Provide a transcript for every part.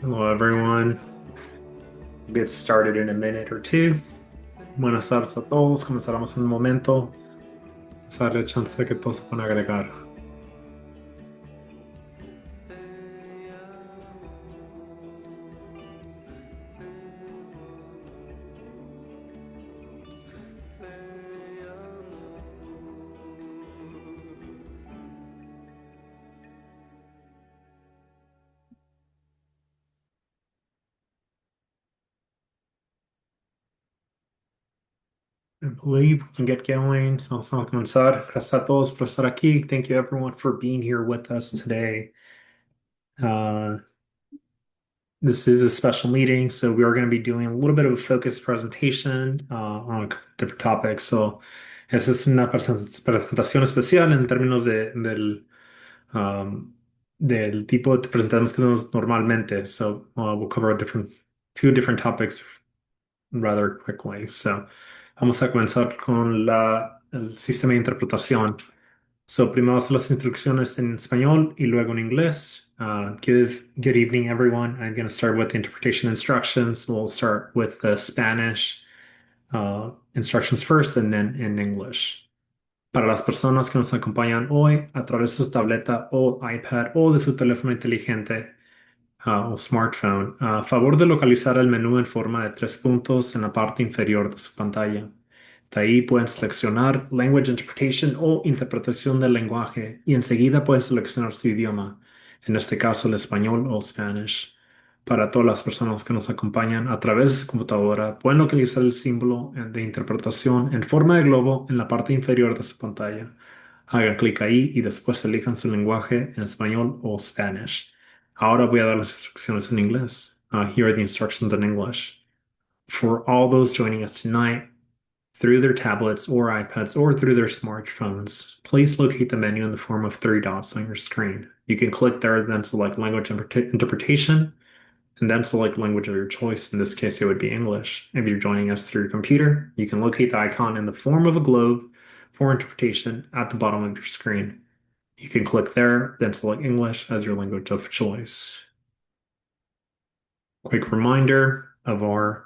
Hello, everyone. We'll get started in a minute or two. Buenas tardes a todos. Comenzaremos en un momento. Vamos a darle chance de que todos se puedan agregar. I believe we can get going. So vamos a comenzar. Gracias a todos por estar aquí. Thank you, everyone, for being here with us today. Uh, this is a special meeting, so we are going to be doing a little bit of a focused presentation on different topics. So, esa es una presentación especial en términos um, del tipo de presentaciones que tenemos normalmente. So, we'll cover a few different topics rather quickly. So, vamos a comenzar con el sistema de interpretación. So, primero las instrucciones en español y luego en inglés. Good evening, everyone. I'm going to start with the interpretation instructions. We'll start with the Spanish instructions first and then in English. Para las personas que nos acompañan hoy a través de su tableta o iPad o de su teléfono inteligente, o smartphone, a favor de localizar el menú en forma de tres puntos en la parte inferior de su pantalla. De ahí pueden seleccionar Language Interpretation o interpretación del lenguaje y enseguida pueden seleccionar su idioma, en este caso el español o Spanish. Para todas las personas que nos acompañan a través de su computadora, pueden localizar el símbolo de interpretación en forma de globo en la parte inferior de su pantalla. Hagan clic ahí y después elijan su lenguaje en español o Spanish. Ahora voy a dar las instrucciones en inglés. Here are the instructions in English. For all those joining us tonight through their tablets or iPads or through their smartphones, please locate the menu in the form of three dots on your screen. You can click there, then select language interpretation, and then select language of your choice. In this case, it would be English. If you're joining us through your computer, you can locate the icon in the form of a globe for interpretation at the bottom of your screen. You can click there, then select English as your language of choice. Quick reminder of our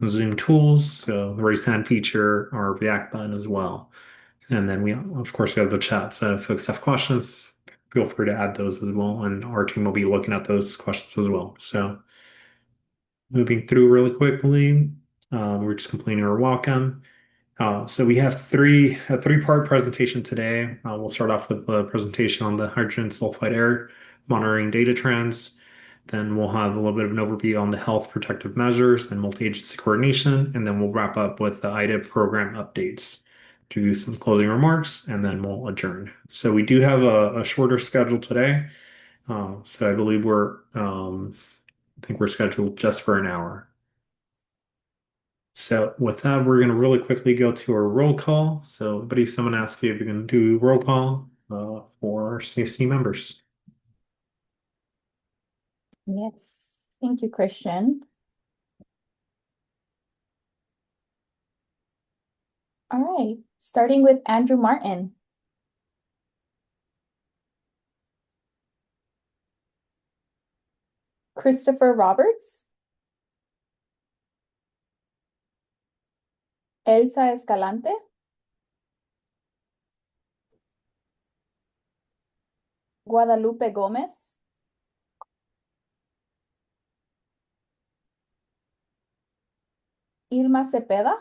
Zoom tools, so the raise hand feature, our react button as well. And then we, of course, we have the chat. So if folks have questions, feel free to add those as well. And our team will be looking at those questions as well. So moving through really quickly, we're just completing our welcome. So we have a three-part presentation today. We'll start off with a presentation on the hydrogen sulfide air monitoring data trends. Then we'll have a little bit of an overview on the health protective measures and multi-agency coordination. And then we'll wrap up with the IDA program updates to do some closing remarks, and then we'll adjourn. So we do have a shorter schedule today. So I believe I think we're scheduled just for an hour. So with that, we're going to really quickly go to our roll call. So, buddy, someone asked you if you're going to do roll call for CSC members. Yes, thank you, Christian. All right, starting with Andrew Martin. Christopher Roberts. Elsa Escalante. Guadalupe Gómez. Irma Cepeda.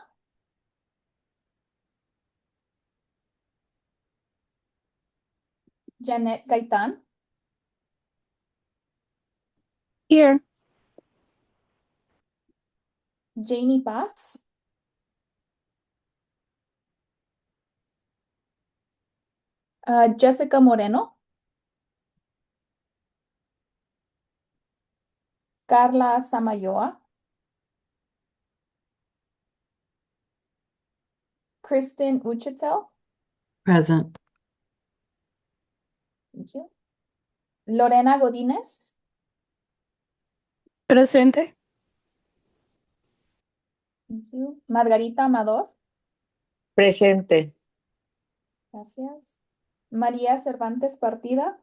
Janet Gaitán. Here. Janie Paz. Jessica Moreno. Carla Samayoa. Kristen Uchitel. Present. Thank you. Lorena Godínez. Presente. Thank you. Margarita Amador. Presente. Gracias. María Cervantes Partida.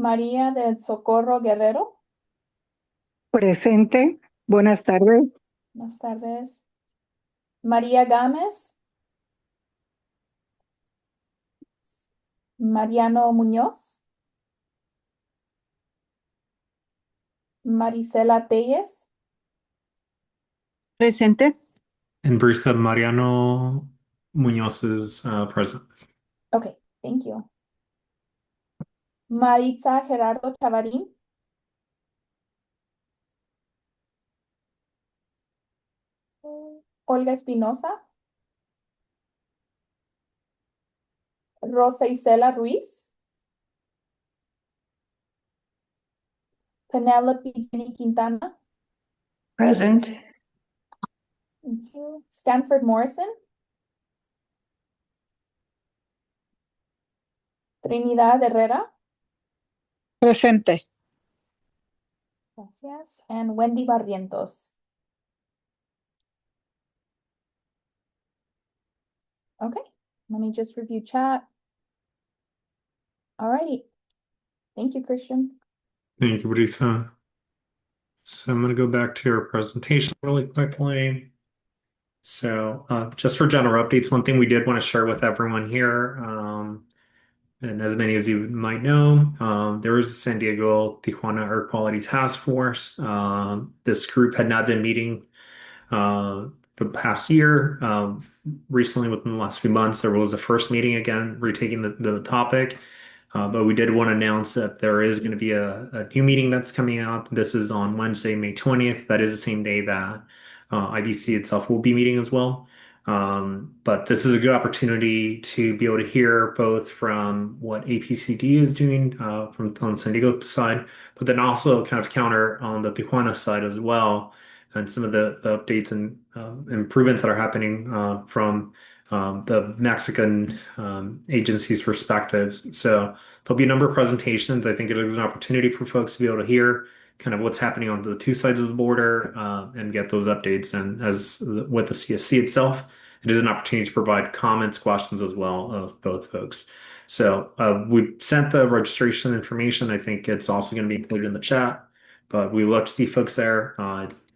María del Socorro Guerrero. Presente. Buenas tardes. Buenas tardes. María Gámez. Mariano Muñoz. Marisela Telles. Presente. And Brisa Mariano Munoz is present. Okay, thank you. Maritza Gerardo Chavarín. Olga Espinosa. Rosa Isela Ruiz. Penelope Jenny Quintana. Present. Thank you. Stanford Morrison. Trinidad Herrera. Presente. Gracias. And Wendy Barrientos. Okay, let me just review chat. All righty. Thank you, Christian. Thank you, Brisa. So I'm going to go back to your presentation really quickly. So just for general updates, one thing we did want to share with everyone here, and as many as you might know, there is a San Diego Tijuana Air Quality Task Force. This group had not been meeting for the past year. Recently, within the last few months, there was a first meeting again, retaking the topic. But we did want to announce that there is going to be a new meeting that's coming up. This is on Wednesday, May 20th. That is the same day that IBC itself will be meeting as well. But this is a good opportunity to be able to hear both from what APCD is doing from on the San Diego side, but then also kind of counter on the Tijuana side as well, and some of the updates and improvements that are happening from the Mexican agency's perspectives. So there'll be a number of presentations. I think it is an opportunity for folks to be able to hear kind of what's happening on the two sides of the border and get those updates. And as with the CSC itself, it is an opportunity to provide comments, questions as well of both folks. So we sent the registration information. I think it's also going to be included in the chat, but we love to see folks there.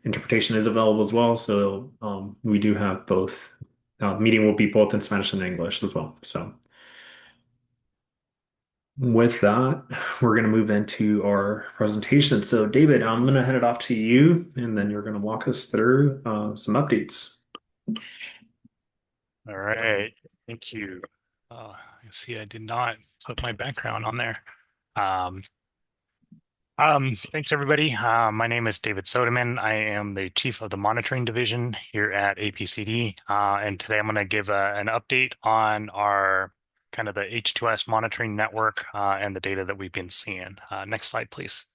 Interpretation is available as well. So we do have both. Meeting will be both in Spanish and English as well. So with that, we're going to move into our presentation. So David, I'm going to hand it off to you, and then you're going to walk us through some updates. All right, thank you. You see, I did not put my background on there. Thanks everybody. My name is David Sodeman. I am the Chief of the Monitoring Division here at APCD. And today I'm going to give an update on our kind of the H2S monitoring network and the data that we've been seeing. Next slide, please.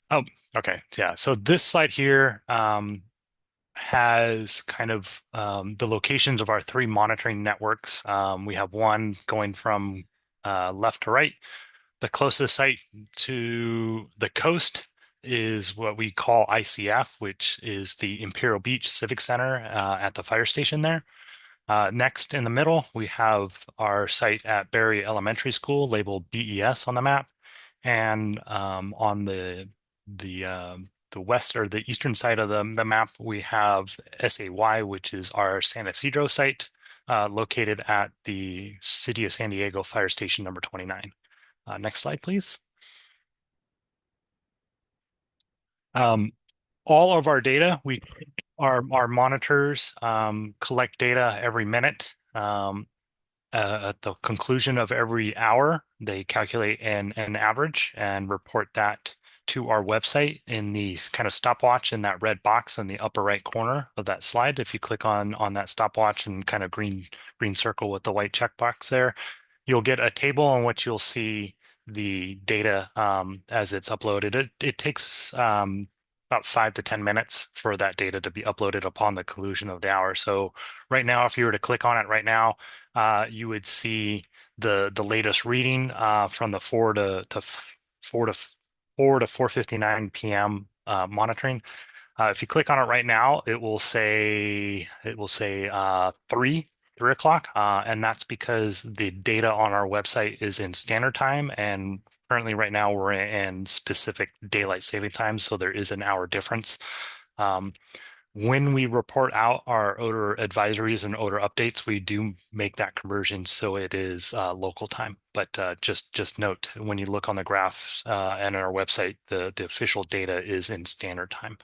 Oh, okay. Yeah. So this slide here has kind of the locations of our three monitoring networks. We have one going from left to right. The closest site to the coast is what we call ICF, which is the Imperial Beach Civic Center at the fire station there. Next in the middle, we have our site at Berry Elementary School labeled BES on the map. And on the west or the eastern side of the map, we have SAY, which is our San Isidro site located at the City of San Diego Fire Station number 29. Next slide, please. All of our data, our monitors collect data every minute. At the conclusion of every hour, they calculate an average and report that to our website in the kind of stopwatch in that red box in the upper right corner of that slide. If you click on that stopwatch and kind of green circle with the white checkbox there, you'll get a table in which you'll see the data as it's uploaded. It takes about 5 to 10 minutes for that data to be uploaded upon the conclusion of the hour. So right now, if you were to click on it right now, you would see the latest reading from the 4 to 4:59 p.m. Monitoring. If you click on it right now, it will say 3 o'clock, and that's because the data on our website is in standard time, and currently right now we're in specific daylight saving times, so there is an hour difference. When we report out our odor advisories and odor updates, we do make that conversion so it is local time. But just note, when you look on the graphs and on our website, the official data is in standard time.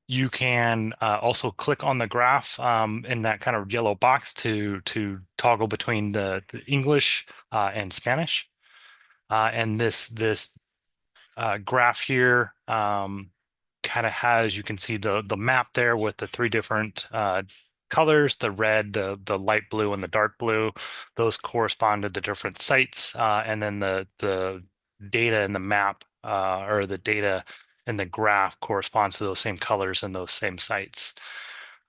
You can also click on the graph in that kind of yellow box to toggle between the English and Spanish. And this graph here kind of has, you can see the map there with the three different colors, the red, the light blue, and the dark blue. Those correspond to the different sites, and then the data in the map or the data in the graph corresponds to those same colors and those same sites.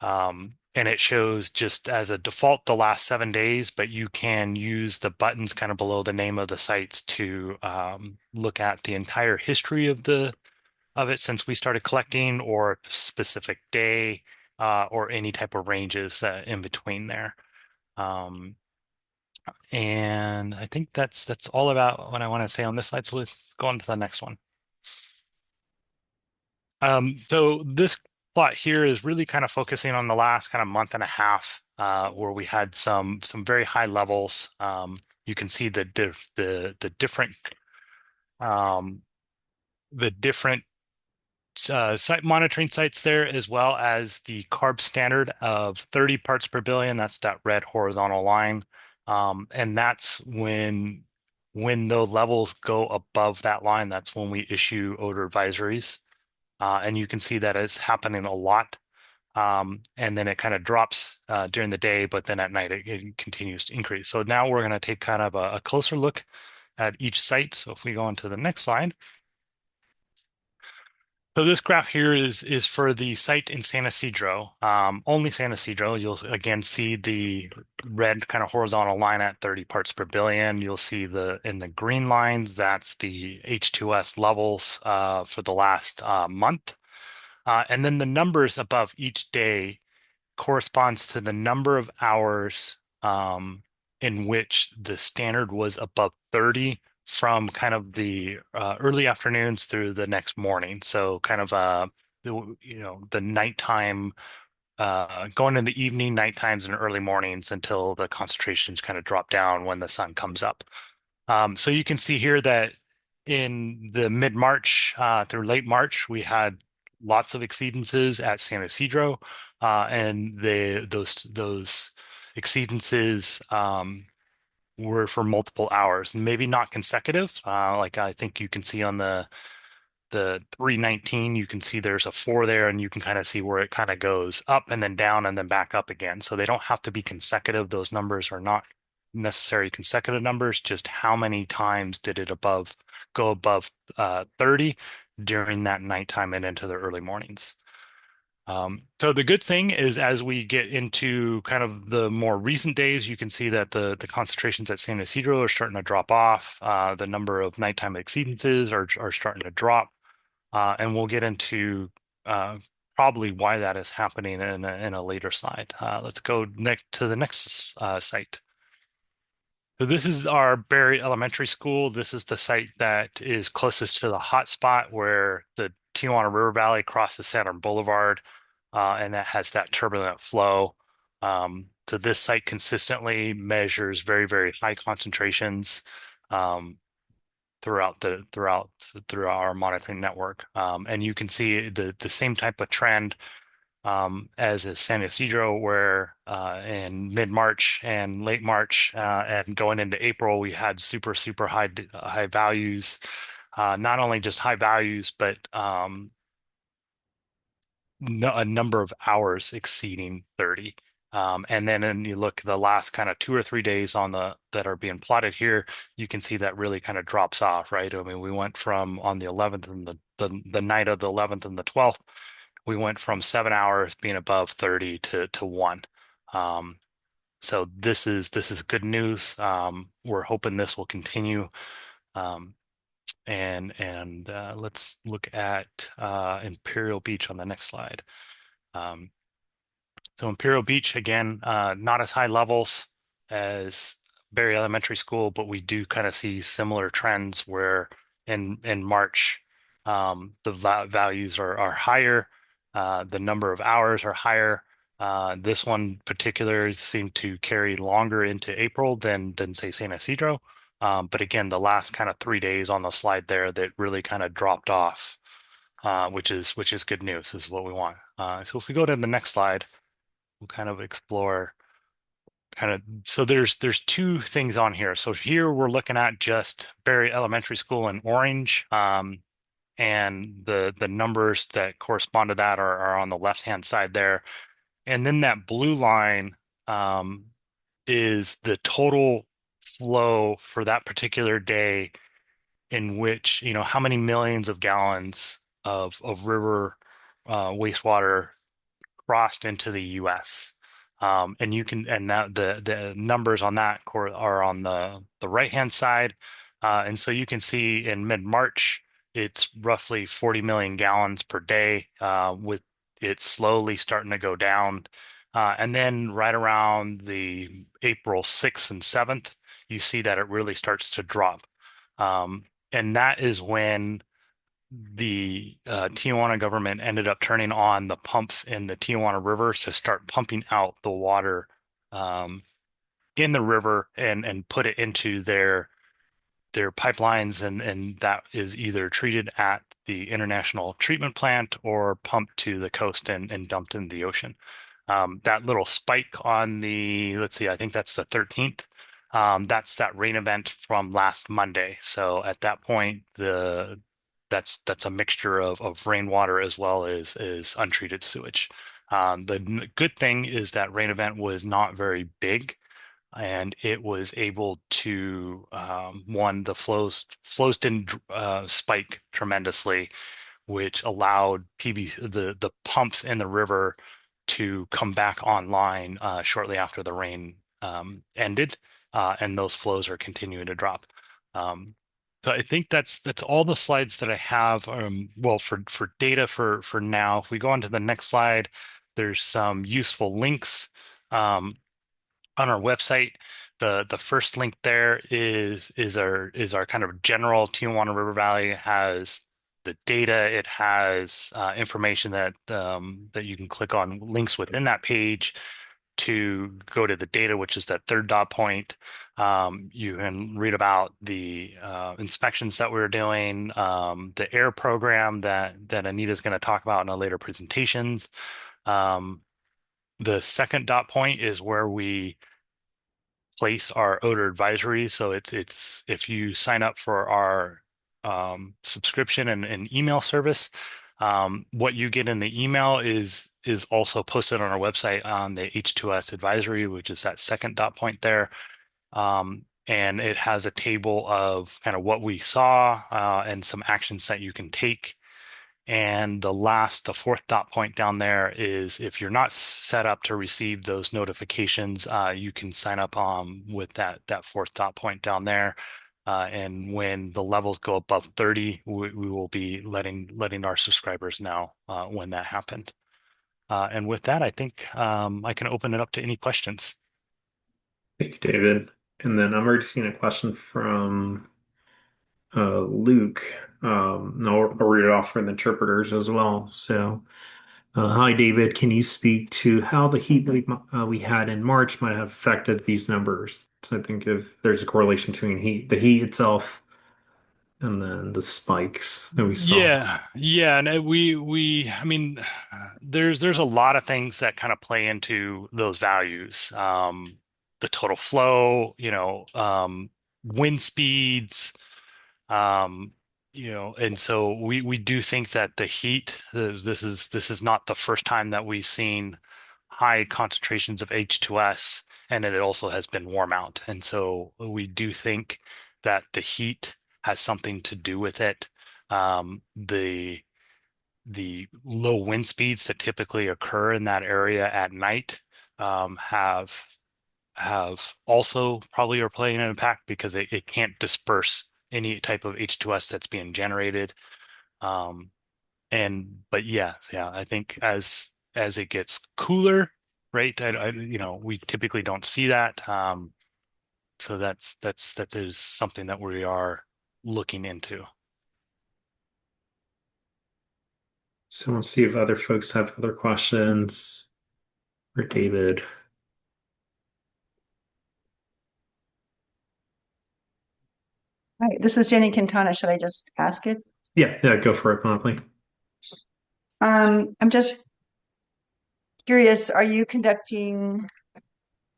And it shows just as a default the last 7 days, but you can use the buttons kind of below the name of the sites to look at the entire history of it since we started collecting, or a specific day, or any type of ranges in between there. And I think that's all about what I want to say on this slide. So let's go on to the next one. So this plot here is really kind of focusing on the last kind of month and a half, where we had some very high levels. You can see the different site monitoring sites there, as well as the CARB standard of 30 parts per billion. That's that red horizontal line. And that's when the levels go above that line, that's when we issue odor advisories. And you can see that it's happening a lot. And then it kind of drops during the day, but then at night it continues to increase. So now we're going to take kind of a closer look at each site. So if we go on to the next slide. So this graph here is for the site in San Isidro, only San Isidro. You'll again see the red kind of horizontal line at 30 parts per billion. You'll see in the green lines, that's the H2S levels for the last month. And then the numbers above each day corresponds to the number of hours in which the standard was above 30 from kind of the early afternoons through the next morning. So kind of the nighttime, going in the evening, night times, and early mornings until the concentrations kind of drop down when the sun comes up. So you can see here that in the mid-March through late March, we had lots of exceedances at San Isidro, and those exceedances were for multiple hours, maybe not consecutive. Like I think you can see on the 319, you can see there's a 4 there, and you can kind of see where it kind of goes up and then down and then back up again. So they don't have to be consecutive. Those numbers are not necessary consecutive numbers, just how many times did it go above 30 during that nighttime and into the early mornings. So the good thing is, as we get into kind of the more recent days, you can see that the concentrations at San Isidro are starting to drop off. The number of nighttime exceedances are starting to drop. And we'll get into probably why that is happening in a later slide. Let's go to the next site. So this is our Berry Elementary School. This is the site that is closest to the hot spot where the Tijuana River Valley crosses Saturn Boulevard, and that has that turbulent flow. So this site consistently measures very, very high concentrations throughout our monitoring network. And you can see the same type of trend as is San Isidro, where in mid-March and late March and going into April, we had super high values. Not only just high values, but a number of hours exceeding 30. And then you look the last kind of 2 or 3 days that are being plotted here, you can see that really kind of drops off, right? I mean, we went from on the 11th and the night of the 11th and the 12th, we went from 7 hours being above 30 to 1. So this is good news. We're hoping this will continue. And let's look at Imperial Beach on the next slide. So Imperial Beach, again, not as high levels as Berry Elementary School, but we do kind of see similar trends where in March, the values are higher, the number of hours are higher. This one particular seemed to carry longer into April than say San Isidro. But again, the last kind of 3 days on the slide there that really kind of dropped off, which is good news, is what we want. So if we go to the next slide, we'll kind of explore so there's two things on here. So here we're looking at just Berry Elementary School in orange, and the numbers that correspond to that are on the left-hand side there. And then that blue line is the total flow for that particular day, in which, how many millions of gallons of river wastewater crossed into the US. And that the numbers on that are on the right-hand side. And so you can see in mid-March, it's roughly 40 million gallons per day, with it slowly starting to go down. And then right around the April 6th and 7th, you see that it really starts to drop. And that is when the Tijuana government ended up turning on the pumps in the Tijuana River to start pumping out the water in the river and put it into their pipelines, and that is either treated at the International Treatment Plant or pumped to the coast and dumped in the ocean. That little spike on the, let's see, I think that's the 13th. That's that rain event from last Monday. So at that point, that's a mixture of rainwater as well as untreated sewage. The good thing is that rain event was not very big, and it was able to the flows didn't spike tremendously, which allowed the pumps in the river to come back online shortly after the rain ended, and those flows are continuing to drop. So I think that's all the slides that I have. Well, for data for now. If we go on to the next slide, there's some useful links on our website. The first link there is our kind of general Tijuana River Valley. It has the data. It has information that you can click on links within that page to go to the data, which is that third dot point. You can read about the inspections that we were doing, the air program that Anita is going to talk about in a later presentations. The second dot point is where we place our odor advisory. So it's if you sign up for our subscription and email service, what you get in the email is also posted on our website on the H2S advisory, which is that second dot point there. And it has a table of kind of what we saw and some actions that you can take. And the fourth dot point down there is if you're not set up to receive those notifications, you can sign up with that fourth dot point down there. And when the levels go above 30, we will be letting our subscribers know when that happened. And with that, I think I can open it up to any questions. Thank you, David. And then I'm already seeing a question from Luke. And I'll read it off for the interpreters as well. So, hi, David. Can you speak to how the heat wave we had in March might have affected these numbers? So I think if there's a correlation between the heat itself and then the spikes that we saw. Yeah, and I mean, there's a lot of things that kind of play into those values. The total flow, wind speeds, and so we do think that the heat, this is not the first time that we've seen high concentrations of H2S, and it also has been warm out. And so we do think that the heat has something to do with it. The low wind speeds that typically occur in that area at night have also probably are playing an impact because it can't disperse any type of H2S that's being generated. But yeah, I think as it gets cooler, right? We typically don't see that. So that is something that we are looking into. So we'll see if other folks have other questions for David. All right, this is Jenny Quintana. Should I just ask it? Yeah, go for it, Motley. I'm just curious, are you conducting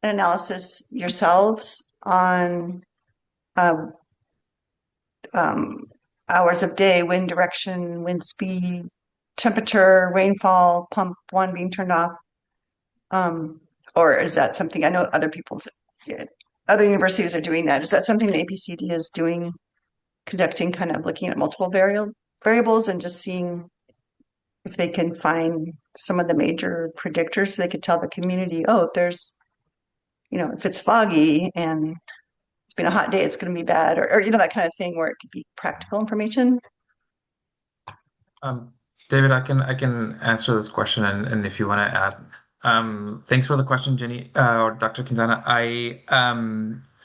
an analysis yourselves on um, hours of day, wind direction, wind speed, temperature, rainfall, pump one being turned off? Or is that something I know other universities are doing that? Is that something the APCD is doing, conducting, kind of looking at multiple variables and just seeing if they can find some of the major predictors so they could tell the community, oh, if it's foggy and it's been a hot day, it's going to be bad, or that kind of thing where it could be practical information? David, I can answer this question, and if you want to add, thanks for the question, Jenny, or Dr. Quintana.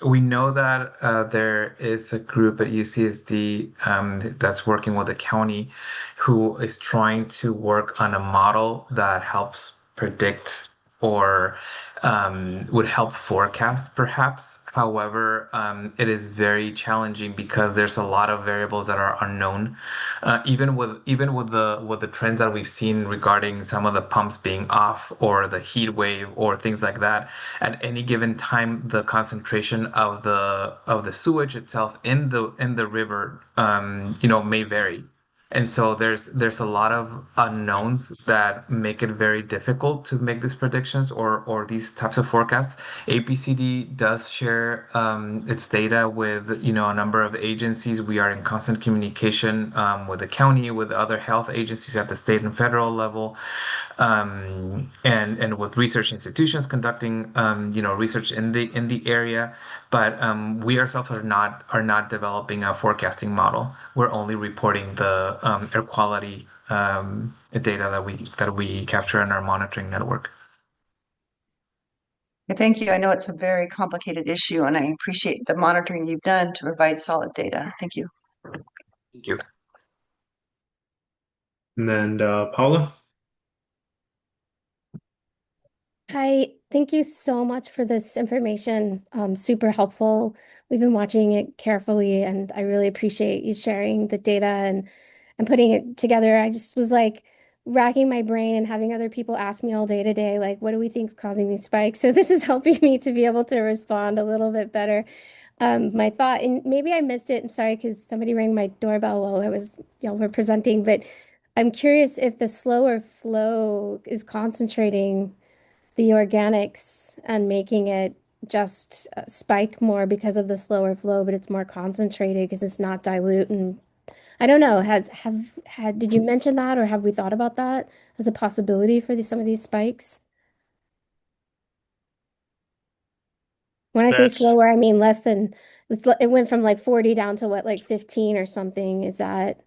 We know that there is a group at UCSD that's working with the county who is trying to work on a model that helps predict or would help forecast, perhaps. However, it is very challenging because there's a lot of variables that are unknown. Even with the trends that we've seen regarding some of the pumps being off or the heat wave or things like that, at any given time, the concentration of the sewage itself in the river, may vary. And so there's a lot of unknowns that make it very difficult to make these predictions or these types of forecasts. APCD does share its data with a number of agencies. We are in constant communication with the county, with other health agencies at the state and federal level, and with research institutions conducting research in the area. But we ourselves are not developing a forecasting model. We're only reporting the air quality data that we capture in our monitoring network. Thank you. I know it's a very complicated issue, and I appreciate the monitoring you've done to provide solid data. Thank you. Thank you. And then Paula. Hi, thank you so much for this information. Super helpful. We've been watching it carefully, and I really appreciate you sharing the data and putting it together. I just was like racking my brain and having other people ask me all day today, like, what do we think is causing these spikes? So this is helping me to be able to respond a little bit better. My thought, and maybe I missed it, and sorry, because somebody rang my doorbell while y'all were presenting, but I'm curious if the slower flow is concentrating the organics and making it just spike more because of the slower flow, but it's more concentrated because it's not dilute. And I don't know, did you mention that, or have we thought about that as a possibility for some of these spikes? When I say That's slower, I mean less than, it went from like 40 down to what, like 15 or something. Is that?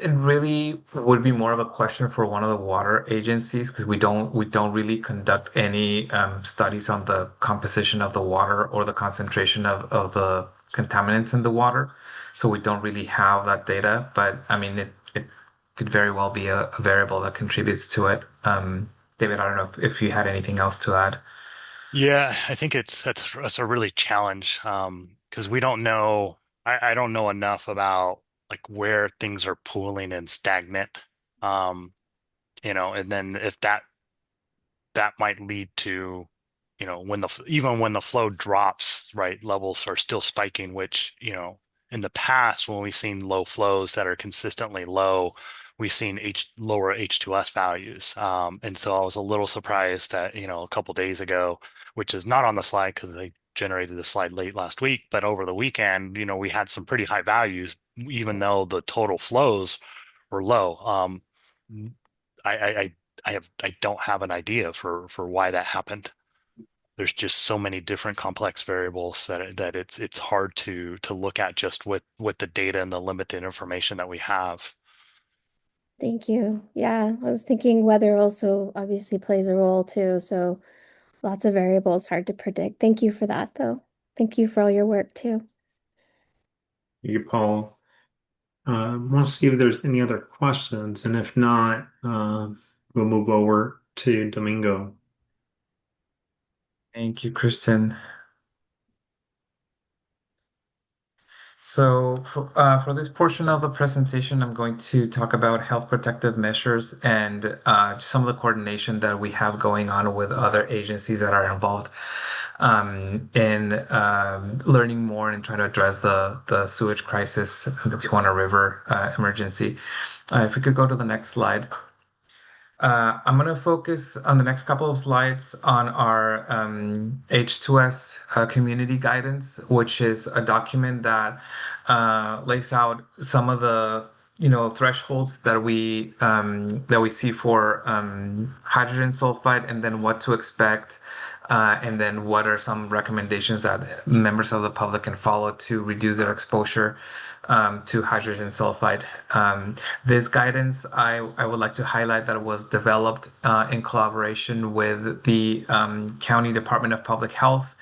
It really would be more of a question for one of the water agencies because we don't really conduct any studies on the composition of the water or the concentration of the contaminants in the water. So we don't really have that data. But I mean, it could very well be a variable that contributes to it. David, I don't know if you had anything else to add. Yeah, I think that's a really challenge because we don't know. I don't know enough about like where things are pooling and stagnant. Um, and then if that might lead to, even when the flow drops, right, levels are still spiking, which, in the past, when we've seen low flows that are consistently low, we've seen lower H2S values. And so I was a little surprised that, a couple days ago, which is not on the slide because they generated the slide late last week, but over the weekend, we had some pretty high values, even though the total flows were low. I, I, I don't have an idea for why that happened. There's just so many different complex variables that it's hard to look at just with the data and the limited information that we have. Thank you. Yeah, I was thinking weather also obviously plays a role too. So lots of variables, hard to predict. Thank you for that, though. Thank you for all your work, too. Thank you, Paul. Want to see if there's any other questions, and if not, we'll move over to Domingo. Thank you, Kristen. So for this portion of the presentation, I'm going to talk about health protective measures and some of the coordination that we have going on with other agencies that are involved in learning more and trying to address the sewage crisis, the Tijuana River emergency. If we could go to the next slide. I'm going to focus on the next couple of slides on our H2S community guidance, which is a document that lays out some of the thresholds that we see for hydrogen sulfide, and then what to expect, and then what are some recommendations that members of the public can follow to reduce their exposure to hydrogen sulfide. This guidance, I would like to highlight that it was developed in collaboration with the County Department of Public Health,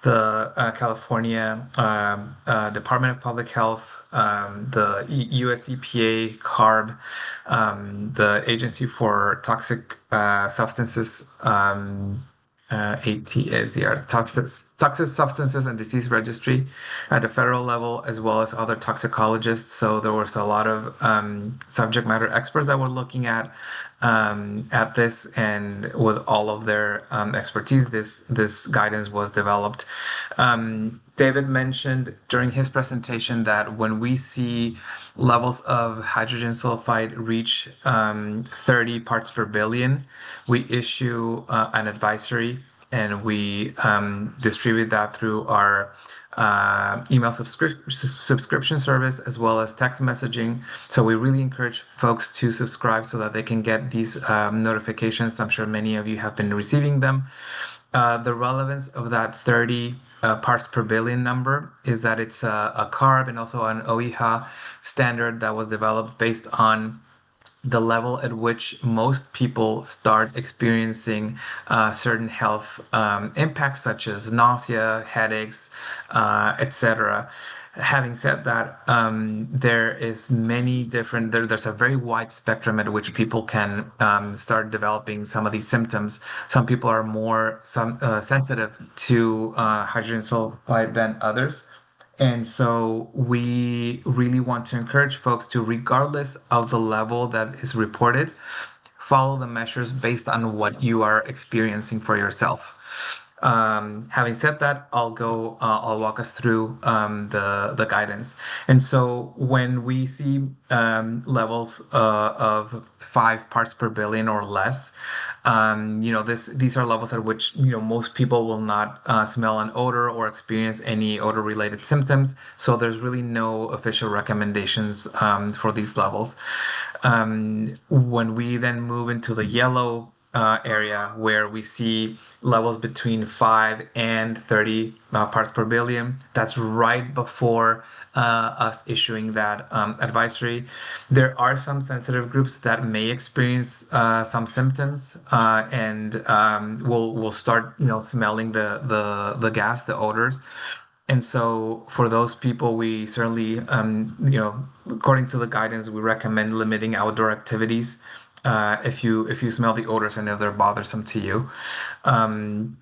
the California Department of Public Health, the US EPA, CARB, the Agency for Toxic Substances, ATSDR, Toxic Substances and Disease Registry at the federal level, as well as other toxicologists. So there was a lot of subject matter experts that were looking at this, and with all of their expertise, this guidance was developed. David mentioned during his presentation that when we see levels of hydrogen sulfide reach 30 parts per billion, we issue an advisory, and we distribute that through our email subscription service, as well as text messaging. So we really encourage folks to subscribe so that they can get these notifications. I'm sure many of you have been receiving them. The relevance of that 30 parts per billion number is that it's a CARB and also an OEHA standard that was developed based on the level at which most people start experiencing certain health impacts, such as nausea, headaches, etc. Having said that, there is many different, there's a very wide spectrum at which people can start developing some of these symptoms. Some people are more sensitive to hydrogen sulfide than others. And so we really want to encourage folks to, regardless of the level that is reported, follow the measures based on what you are experiencing for yourself. Having said that, I'll walk us through the guidance. And so when we see levels of 5 parts per billion or less, these are levels at which most people will not smell an odor or experience any odor-related symptoms. So there's really no official recommendations for these levels. When we then move into the yellow area, where we see levels between 5 and 30 parts per billion, that's right before us issuing that advisory. There are some sensitive groups that may experience some symptoms, and will start smelling the gas, the odors. And so for those people, we certainly, according to the guidance, we recommend limiting outdoor activities if you smell the odors and if they're bothersome to you. And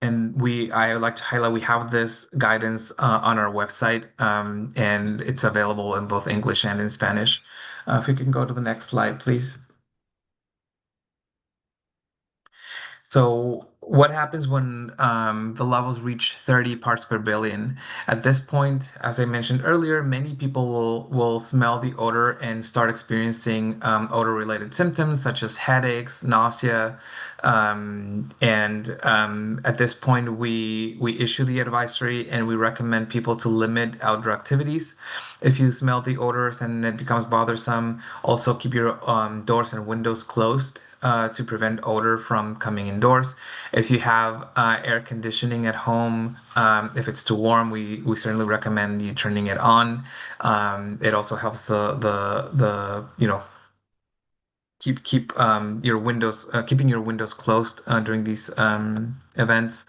I would like to highlight, we have this guidance on our website, and it's available in both English and in Spanish. If we can go to the next slide, please. So what happens when the levels reach 30 parts per billion? At this point, as I mentioned earlier, many people will smell the odor and start experiencing odor-related symptoms such as headaches, nausea, and at this point, we issue the advisory, and we recommend people to limit outdoor activities. If you smell the odors and it becomes bothersome, also keep your doors and windows closed to prevent odor from coming indoors. If you have air conditioning at home, if it's too warm, we certainly recommend you turning it on. It also helps the keep your windows keeping your windows closed during these events.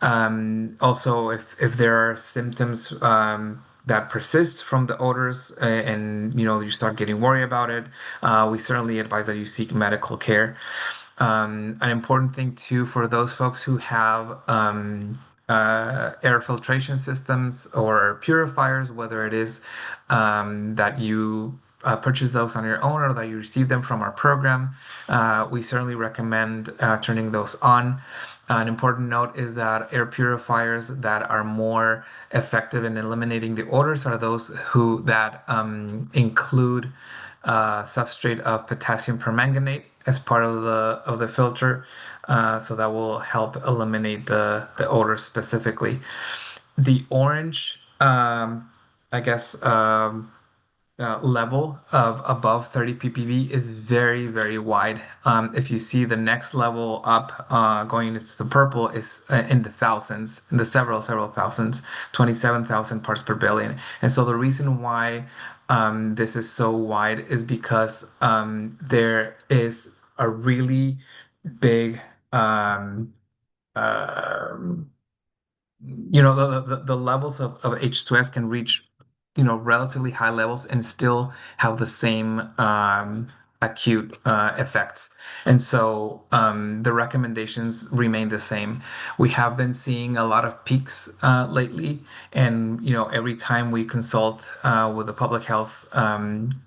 Also, if there are symptoms that persist from the odors and you start getting worried about it, we certainly advise that you seek medical care. An important thing too for those folks who have air filtration systems or purifiers, whether it is that you purchase those on your own or that you receive them from our program, we certainly recommend turning those on. An important note is that air purifiers that are more effective in eliminating the odors are those that include substrate of potassium permanganate as part of the filter, so that will help eliminate the odors specifically. The orange, I guess, level of above 30 ppb is very, very wide. If you see the next level up, going into the purple, is in the thousands, in the several thousands, 27,000 parts per billion. And so the reason why this is so wide is because there is a really big um, the levels of H2S can reach relatively high levels and still have the same acute effects. And so the recommendations remain the same. We have been seeing a lot of peaks lately, and every time we consult with the public health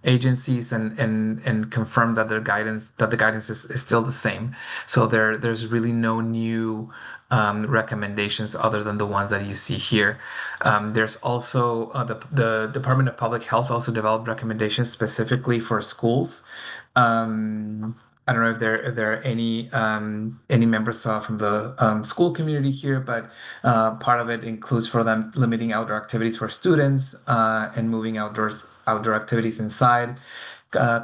agencies and confirm that the guidance is still the same. So there's really no new recommendations other than the ones that you see here. There's also the Department of Public Health also developed recommendations specifically for schools. I don't know if there are any members from the school community here, but part of it includes for them limiting outdoor activities for students and moving outdoor activities inside.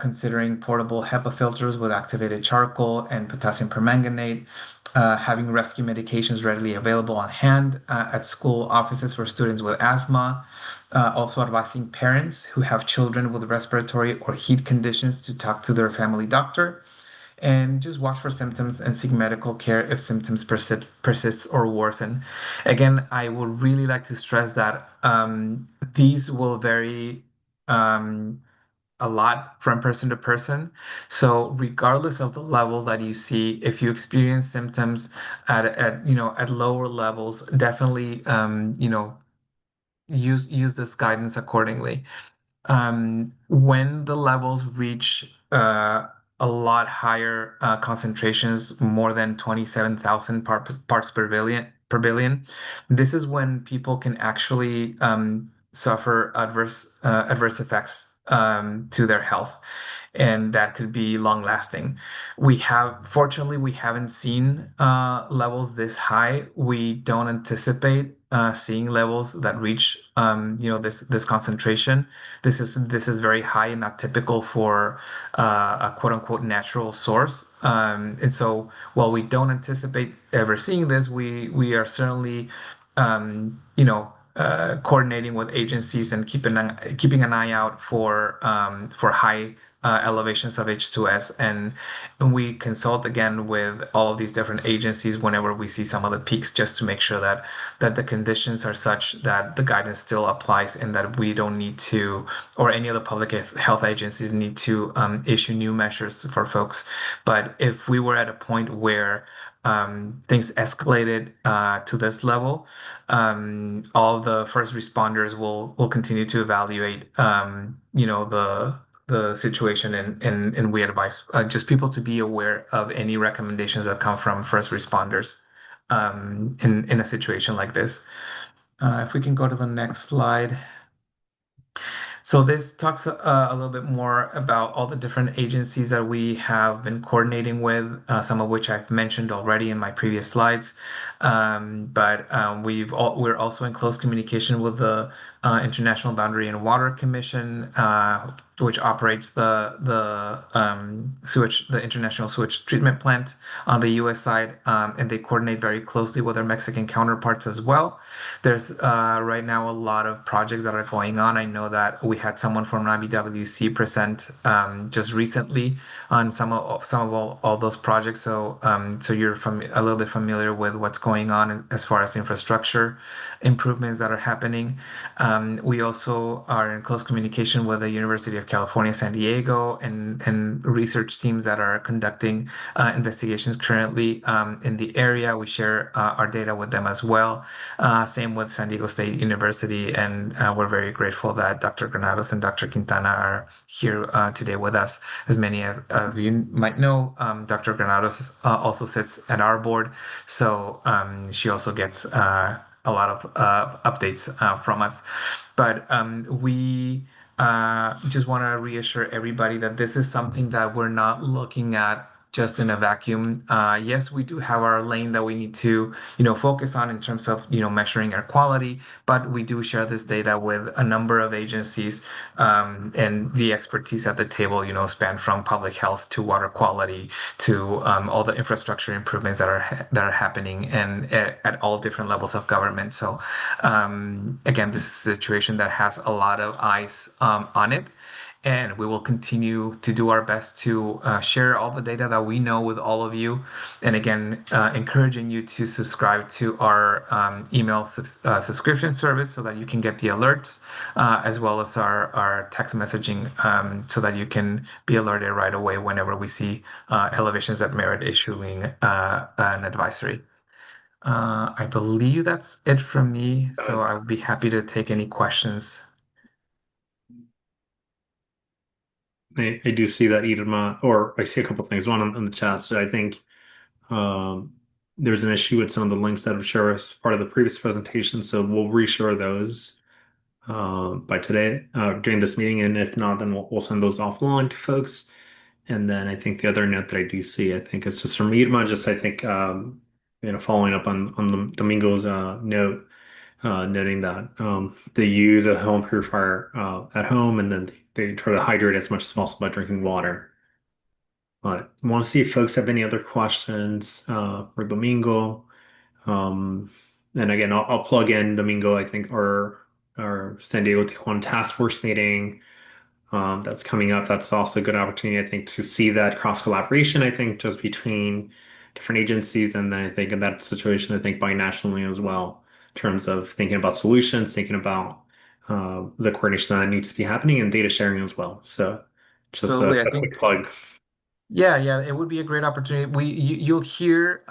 Considering portable HEPA filters with activated charcoal and potassium permanganate, having rescue medications readily available on hand at school offices for students with asthma, also advising parents who have children with respiratory or heat conditions to talk to their family doctor, and just watch for symptoms and seek medical care if symptoms persist or worsen. Again, I would really like to stress that these will vary a lot from person to person. So regardless of the level that you see, if you experience symptoms at lower levels, definitely use this guidance accordingly. When the levels reach a lot higher concentrations, more than 27,000 parts per billion, this is when people can actually suffer adverse effects to their health, and that could be long lasting. Fortunately, we haven't seen levels this high. We don't anticipate seeing levels that reach this concentration. This is very high and not typical for a quote unquote natural source. And so while we don't anticipate ever seeing this, we are certainly coordinating with agencies and keeping an eye out for high elevations of H2S, and we consult again with all of these different agencies whenever we see some of the peaks, just to make sure that the conditions are such that the guidance still applies and that we don't need to, or any of the public health agencies need to issue new measures for folks. But if we were at a point where things escalated to this level, all the first responders will continue to evaluate the situation, and we advise just people to be aware of any recommendations that come from first responders in a situation like this. If we can go to the next slide. So this talks a little bit more about all the different agencies that we have been coordinating with, some of which I've mentioned already in my previous slides. But we're also in close communication with the International Boundary and Water Commission, which operates the International Sewage Treatment Plant on the U.S. side, and they coordinate very closely with their Mexican counterparts as well. There's right now a lot of projects that are going on. I know that we had someone from IBWC present just recently on some of all those projects. So you're a little bit familiar with what's going on as far as infrastructure improvements that are happening. We also are in close communication with the University of California, San Diego, and research teams that are conducting investigations currently in the area. We share our data with them as well. Same with San Diego State University, and we're very grateful that Dr. Granados and Dr. Quintana are here today with us. As many of you might know, Dr. Granados also sits at our board, so she also gets a lot of updates from us. But we just want to reassure everybody that this is something that we're not looking at just in a vacuum. Yes, we do have our lane that we need to, focus on in terms of, measuring air quality, but we do share this data with a number of agencies, and the expertise at the table, span from public health to water quality to all the infrastructure improvements that are happening and at all different levels of government. So again, this is a situation that has a lot of eyes on it. And we will continue to do our best to share all the data that we know with all of you. And again, encouraging you to subscribe to our email subscription service so that you can get the alerts, as well as our text messaging, so that you can be alerted right away whenever we see elevations that merit issuing an advisory. I believe that's it from me. So I would be happy to take any questions. I do see that Irma, or I see a couple of things. One on the chat. So I think there's an issue with some of the links that have shared as part of the previous presentation. So we'll reshare those by today during this meeting. And if not, then we'll send those offline to folks. And then I think the other note that I do see, I think it's just from Irma, just I think following up on Domingo's note. Noting that they use a home purifier at home, and then they try to hydrate as much as possible by drinking water. But I want to see if folks have any other questions for Domingo. And again, I'll plug in Domingo, I think, our San Diego Tijuana Task Force meeting that's coming up. That's also a good opportunity, I think, to see that cross collaboration, I think, just between different agencies. And then I think in that situation, I think binationally as well, in terms of thinking about solutions, thinking about the coordination that needs to be happening and data sharing as well. So just Absolutely, I a think. quick plug. Yeah, it would be a great opportunity. You'll hear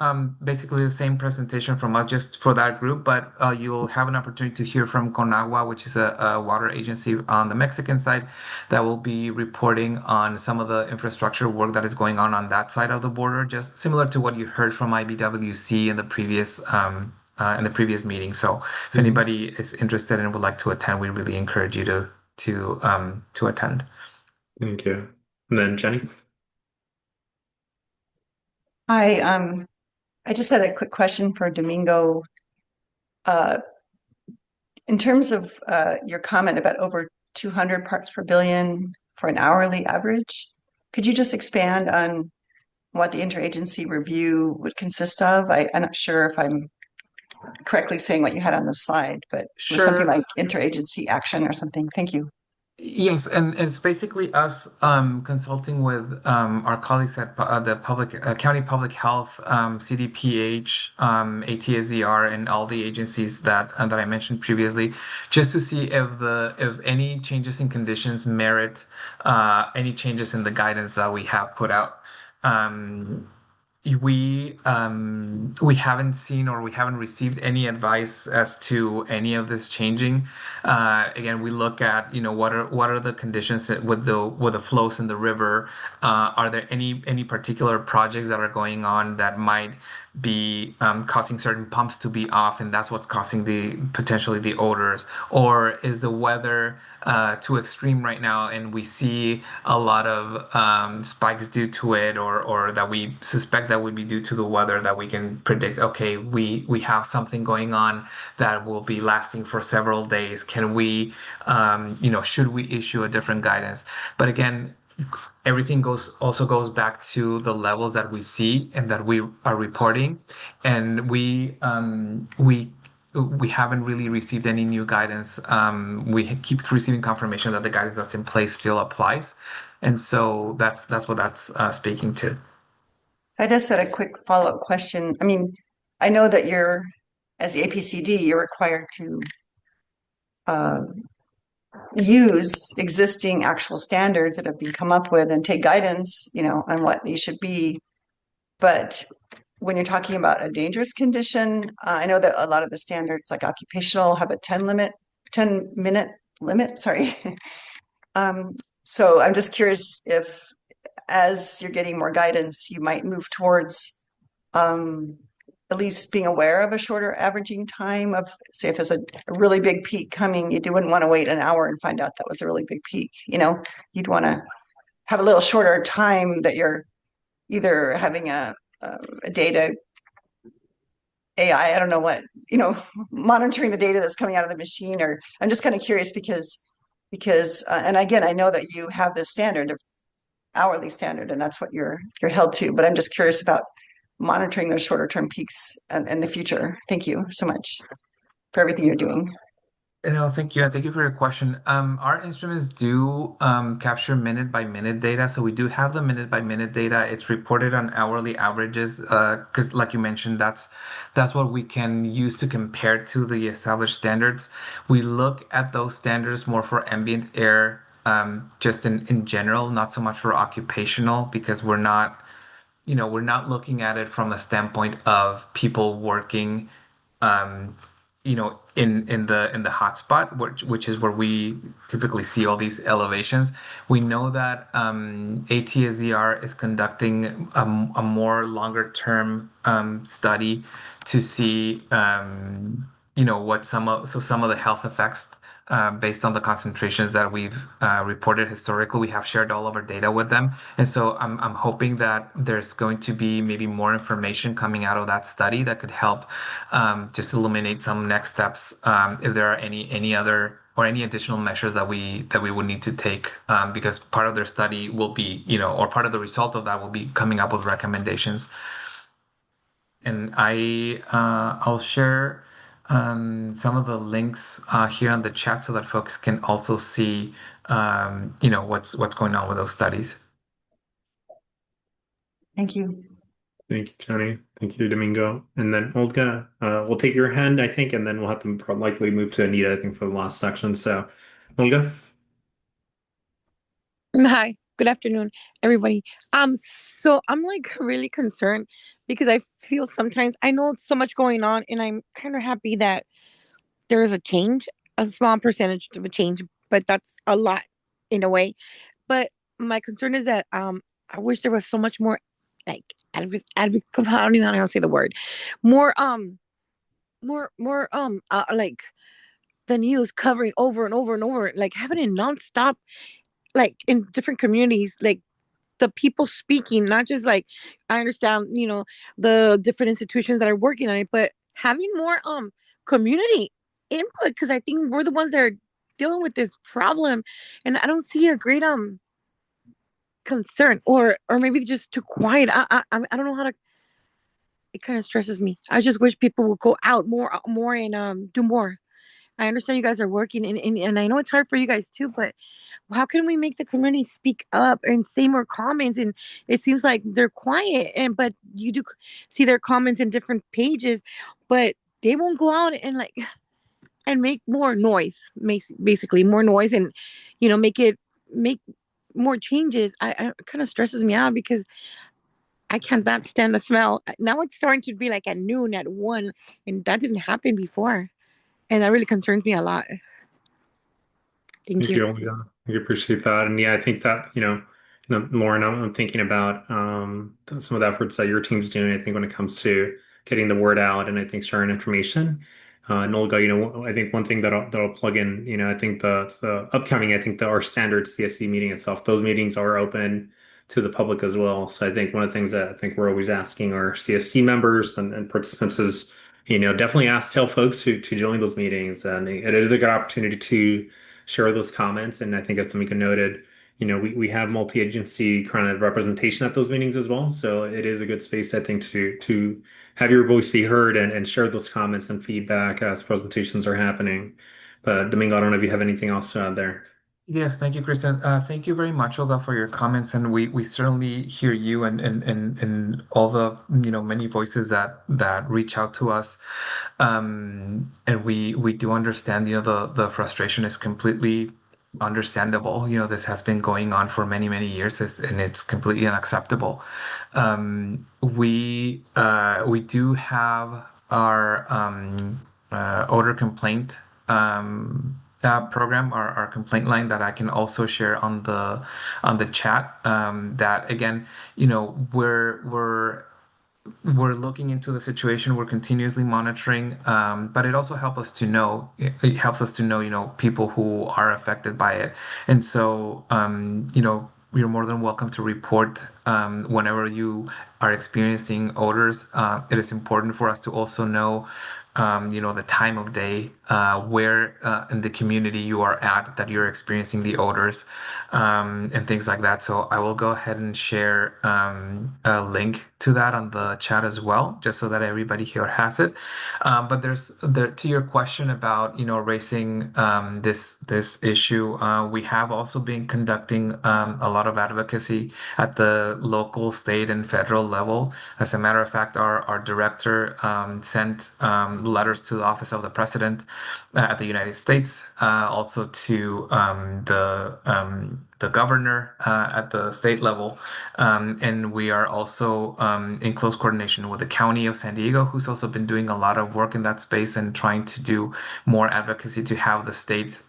basically the same presentation from us just for that group, but you'll have an opportunity to hear from Conagua, which is a water agency on the Mexican side, that will be reporting on some of the infrastructure work that is going on that side of the border, just similar to what you heard from IBWC in the previous meeting. So if anybody is interested and would like to attend, we really encourage you to attend. Thank you. And then Jenny. Hi, I just had a quick question for Domingo. In terms of your comment about over 200 parts per billion for an hourly average, could you just expand on what the interagency review would consist of? I'm not sure if I'm correctly saying what you had on the slide, but it was something Sure. like interagency action or something. Thank you. Yes, and it's basically us consulting with our colleagues at the county public health, CDPH, ATSDR, and all the agencies that I mentioned previously, just to see if any changes in conditions merit any changes in the guidance that we have put out. We haven't seen or we haven't received any advice as to any of this changing. Again, we look at what are the conditions with the flows in the river. Are there any particular projects that are going on that might be causing certain pumps to be off, and that's what's causing potentially the odors? Or is the weather too extreme right now, and we see a lot of spikes due to it, or that we suspect that would be due to the weather, that we can predict, okay, we have something going on that will be lasting for several days. Can we, should we issue a different guidance? But again, everything also goes back to the levels that we see and that we are reporting, and we haven't really received any new guidance. We keep receiving confirmation that the guidance that's in place still applies, and so that's what that's speaking to. I just had a quick follow-up question. I mean, I know that as the APCD, you're required to use existing actual standards that have been come up with and take guidance, on what these should be. But when you're talking about a dangerous condition, I know that a lot of the standards, like occupational, have a 10-minute limit. Sorry. So I'm just curious if, as you're getting more guidance, you might move towards at least being aware of a shorter averaging time of, say, if there's a really big peak coming, you wouldn't want to wait an hour and find out that was a really big peak. You'd want to have a little shorter time that you're either having a data AI, I don't know what, monitoring the data that's coming out of the machine. Or I'm just kind of curious because and again, I know that you have this standard of hourly standard, and that's what you're held to. But I'm just curious about monitoring those shorter term peaks in the future. Thank you so much for everything you're doing. No, thank you. Thank you for your question. Our instruments do capture minute by minute data. So we do have the minute by minute data. It's reported on hourly averages, because like you mentioned, that's what we can use to compare to the established standards. We look at those standards more for ambient air, just in general, not so much for occupational, because we're not looking at it from the standpoint of people working, in the hotspot, which is where we typically see all these elevations. We know that ATSDR is conducting a more longer term study to see what some of the health effects, based on the concentrations that we've reported historically. We have shared all of our data with them, and so I'm hoping that there's going to be maybe more information coming out of that study that could help just illuminate some next steps, if there are any other or any additional measures that we would need to take, because part of their study will be, or part of the result of that will be coming up with recommendations. And I'll share some of the links here on the chat so that folks can also see what's going on with those studies. Thank you. Thank you, Johnny. Thank you, Domingo. And then Olga, we'll take your hand, I think, and then we'll have to likely move to Anita, I think, for the last section. So, Olga? Hi, good afternoon, everybody. So I'm really concerned because I feel sometimes I know so much going on, and I'm kind of happy that there is a change, a small percentage of a change, but that's a lot in a way. But my concern is that I wish there was so much more like I don't even know how to say the word. More like the news covering over and over and over, like having it nonstop, like in different communities, like the people speaking, not just like I understand, the different institutions that are working on it, but having more community input, because I think we're the ones that are dealing with this problem, and I don't see a great concern, or maybe just too quiet. I don't know how to. It kind of stresses me. I just wish people would go out more and do more. I understand you guys are working, and I know it's hard for you guys too, but how can we make the community speak up and say more comments? And it seems like they're quiet, but you do see their comments in different pages, but they won't go out and make more noise, basically more noise, and make more changes. I kind of stresses me out because I cannot stand the smell. Now it's starting to be like at noon, at 1, and that didn't happen before, and that really concerns me a lot. Thank Thank you. you, Olga. I appreciate that. And yeah, I think that, Lauren, I'm thinking about some of the efforts that your team's doing, I think, when it comes to getting the word out and I think sharing information. And Olga, I think one thing that'll plug in, I think the upcoming, our standard CSE meeting itself, those meetings are open to the public as well. So I think one of the things that I think we're always asking our CSC members and participants is, definitely tell folks to join those meetings. And it is a good opportunity to share those comments. And I think as Tamika noted, we have multi-agency kind of representation at those meetings as well. So it is a good space, I think, to have your voice be heard and share those comments and feedback as presentations are happening. But Domingo, I don't know if you have anything else to add there. Yes, thank you, Kristen. Thank you very much, Olga, for your comments, and we certainly hear you and all the many voices that reach out to us, and we do understand the frustration is completely understandable. This has been going on for many years, and it's completely unacceptable. We do have our odor complaint program, our complaint line that I can also share on the chat. That again, we're looking into the situation. We're continuously monitoring, but it also it helps us to know, people who are affected by it. And so, you're more than welcome to report whenever you are experiencing odors. It is important for us to also know, the time of day, where in the community you are at that you're experiencing the odors, and things like that. So I will go ahead and share a link to that on the chat as well, just so that everybody here has it. But to your question about raising this issue, we have also been conducting a lot of advocacy at the local, state, and federal level. As a matter of fact, our director sent letters to the Office of the President at the United States, also to the governor at the state level, and we are also in close coordination with the County of San Diego, who's also been doing a lot of work in that space and trying to do more advocacy to have the state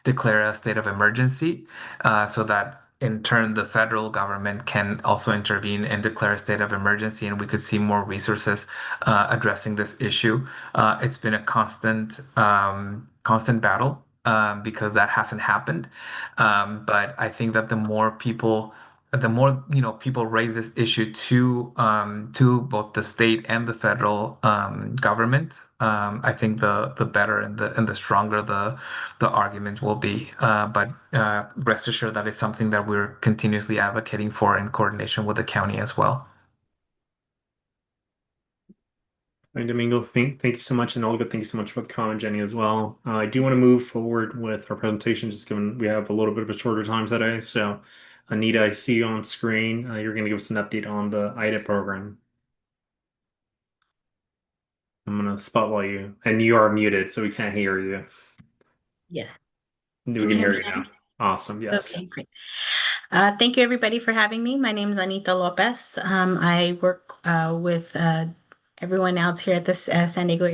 declare a state of emergency, so that in turn, the federal government can also intervene and declare a state of emergency, and we could see more resources addressing this issue. It's been a constant battle, because that hasn't happened. But I think that the more people raise this issue to both the state and the federal government, I think the better and the stronger the argument will be. But rest assured that it's something that we're continuously advocating for in coordination with the county as well. Hi, Domingo. Thank you so much. And Olga, thank you so much for the comment, Jenny, as well. I do want to move forward with our presentation, just given we have a little bit of a shorter time today. So, Anita, I see you on screen. You're going to give us an update on the AIDA program. I'm going to spotlight you. And you are muted, so we can't hear you. Yeah. We Can can you hear hear me you now? now. Awesome. Yes. Okay, great. Thank you everybody for having me. My name is Anita Lopez. I work with everyone else here at the San Diego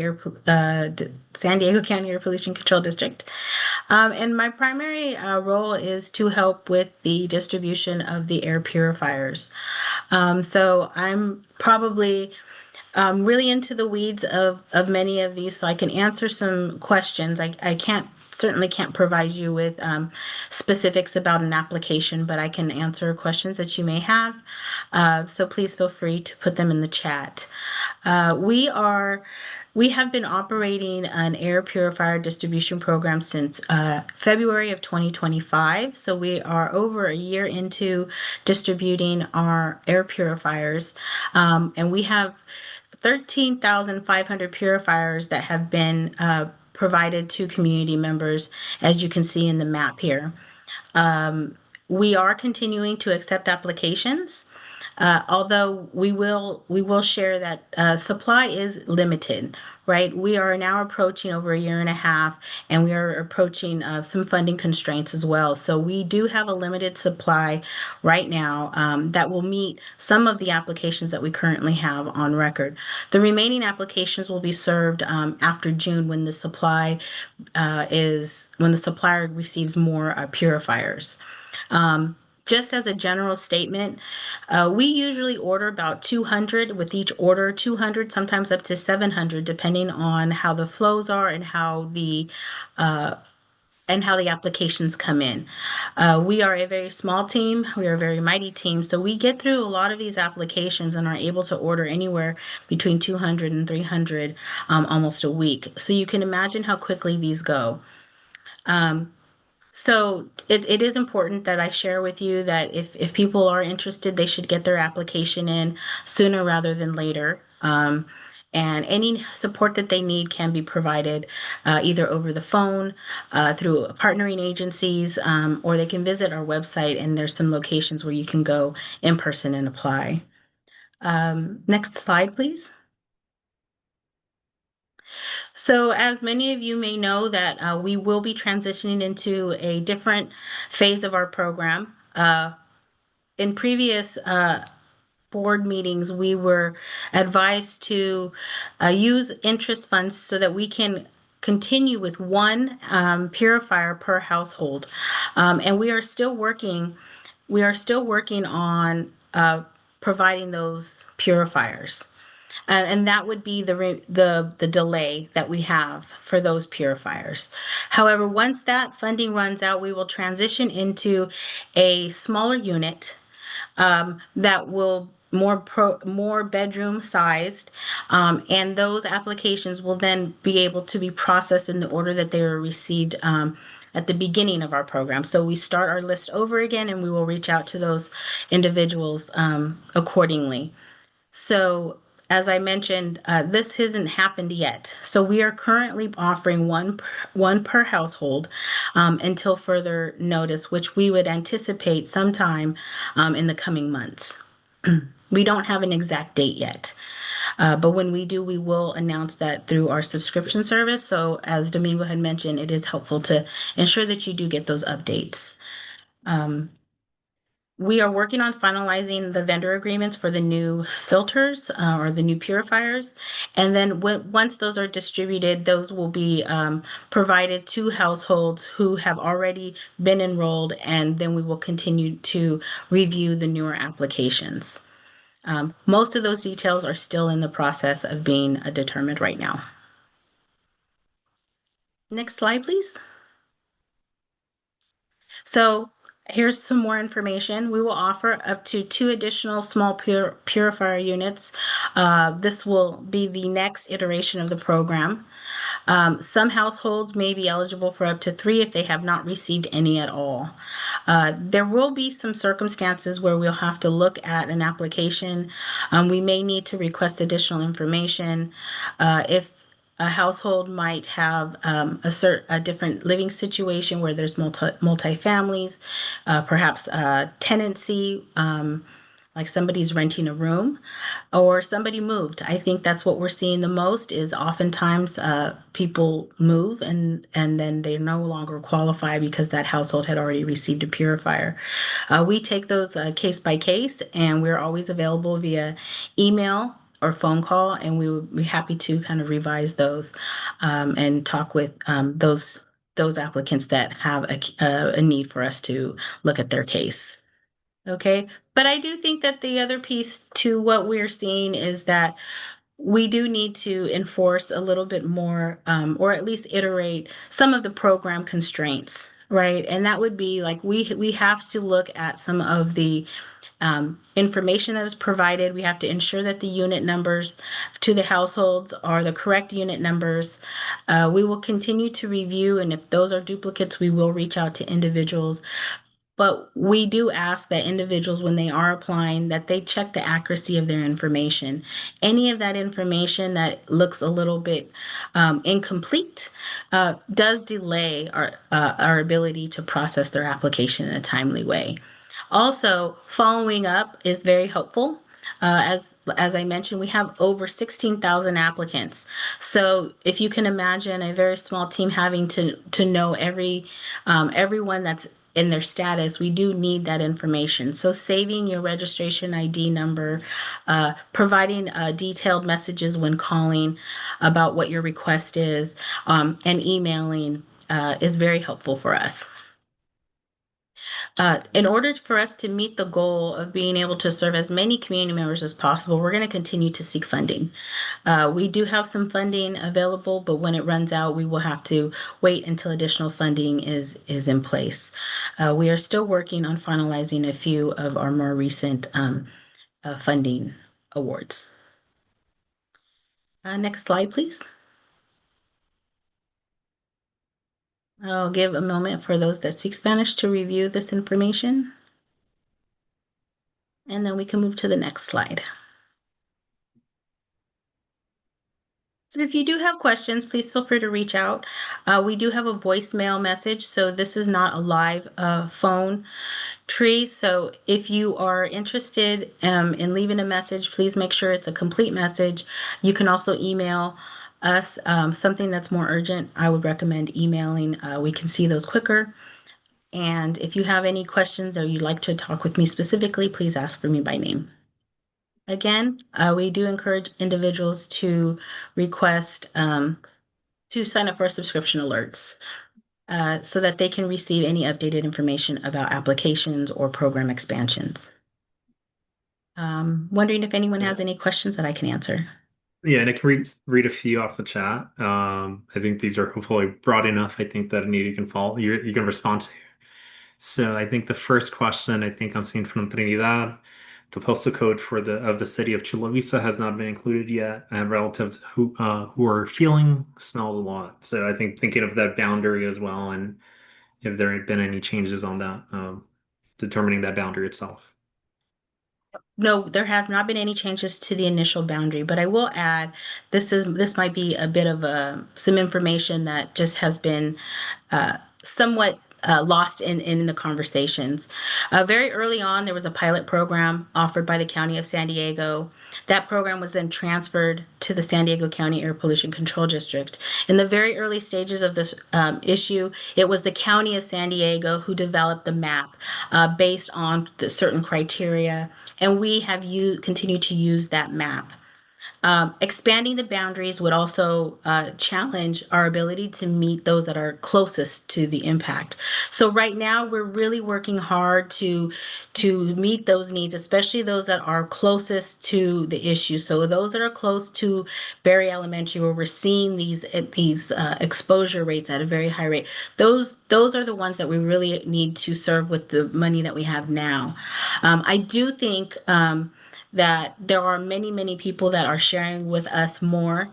County Air Pollution Control District. And my primary role is to help with the distribution of the air purifiers. So I'm probably really into the weeds of many of these, so I can answer some questions. I certainly can't provide you with specifics about an application, but I can answer questions that you may have. So please feel free to put them in the chat. We have been operating an air purifier distribution program since February of 2025. So we are over a year into distributing our air purifiers, and we have 13,500 purifiers that have been provided to community members, as you can see in the map here. We are continuing to accept applications, although we will share that supply is limited, right? We are now approaching over a year and a half, and we are approaching some funding constraints as well. So we do have a limited supply right now that will meet some of the applications that we currently have on record. The remaining applications will be served after June, when the supplier receives more purifiers. just as a general statement, we usually order about 200 with each order, 200, sometimes up to 700, depending on how the flows are uh, and how the applications come in. We are a very small team. We are a very mighty team. So we get through a lot of these applications and are able to order anywhere between 200 and 300 almost a week. So you can imagine how quickly these go. So it is important that I share with you that if people are interested, they should get their application in sooner rather than later. And any support that they need can be provided either over the phone, through partnering agencies, or they can visit our website, and there's some locations where you can go in person and apply. Next slide, please. So as many of you may know that we will be transitioning into a different phase of our program. In previous board meetings, we were advised to use interest funds so that we can continue with one purifier per household. And we are still working on providing those purifiers. And that would be the delay that we have for those purifiers. However, once that funding runs out, we will transition into a smaller unit that will more bedroom sized, and those applications will then be able to be processed in the order that they were received at the beginning of our program. So we start our list over again, and we will reach out to those individuals accordingly. So as I mentioned, this hasn't happened yet. So we are currently offering one per household until further notice, which we would anticipate sometime in the coming months. We don't have an exact date yet. But when we do, we will announce that through our subscription service. So as Domingo had mentioned, it is helpful to ensure that you do get those updates. We are working on finalizing the vendor agreements for the new filters or the new purifiers. And then once those are distributed, those will be provided to households who have already been enrolled, and then we will continue to review the newer applications. Most of those details are still in the process of being determined right now. Next slide, please. So here's some more information. We will offer up to 2 additional small purifier units. This will be the next iteration of the program. Some households may be eligible for up to 3 if they have not received any at all. There will be some circumstances where we'll have to look at an application. We may need to request additional information. If a household might have a different living situation where there's multi-families, perhaps tenancy, like somebody's renting a room, or somebody moved. I think that's what we're seeing the most is oftentimes people move and then they no longer qualify because that household had already received a purifier. We take those case by case, and we're always available via email or phone call, and we would be happy to kind of revise those and talk with those applicants that have a need for us to look at their case. Okay, but I do think that the other piece to what we're seeing is that we do need to enforce a little bit more, or at least iterate some of the program constraints, right? And that would be like we have to look at some of the information that is provided. We have to ensure that the unit numbers to the households are the correct unit numbers. We will continue to review, and if those are duplicates, we will reach out to individuals. But we do ask that individuals, when they are applying, that they check the accuracy of their information. Any of that information that looks a little bit incomplete does delay our ability to process their application in a timely way. Also, following up is very helpful. As I mentioned, we have over 16,000 applicants. So if you can imagine a very small team having to know everyone that's in their status, we do need that information. So saving your registration ID number, providing detailed messages when calling about what your request is, and emailing is very helpful for us. In order for us to meet the goal of being able to serve as many community members as possible, we're going to continue to seek funding. We do have some funding available, but when it runs out, we will have to wait until additional funding is in place. We are still working on finalizing a few of our more recent funding awards. Next slide, please. I'll give a moment for those that speak Spanish to review this information. And then we can move to the next slide. So if you do have questions, please feel free to reach out. We do have a voicemail message, so this is not a live phone tree. So if you are interested in leaving a message, please make sure it's a complete message. You can also email us something that's more urgent. I would recommend emailing. We can see those quicker. And if you have any questions or you'd like to talk with me specifically, please ask for me by name. Again, we do encourage individuals to request to sign up for subscription alerts so that they can receive any updated information about applications or program expansions. Wondering if anyone has any questions that I can answer. Yeah, and I can read a few off the chat. I think these are hopefully broad enough. I think that Anita can follow. You can respond to. So I think the first question I think I'm seeing from Trinidad, the postal code for the city of Chula Vista has not been included yet, and relative to who are feeling smells a lot. So I think thinking of that boundary as well, and if there have been any changes on that, determining that boundary itself. No, there have not been any changes to the initial boundary, but I will add this might be a bit of some information that just has been somewhat lost in the conversations. Very early on, there was a pilot program offered by the County of San Diego. That program was then transferred to the San Diego County Air Pollution Control District. In the very early stages of this issue, it was the County of San Diego who developed the map based on the certain criteria, and we have continued to use that map. Expanding the boundaries would also challenge our ability to meet those that are closest to the impact. So right now, we're really working hard to meet those needs, especially those that are closest to the issue. So those that are close to Berry Elementary, where we're seeing these exposure rates at a very high rate. Those are the ones that we really need to serve with the money that we have now. I do think that there are many, many people that are sharing with us more,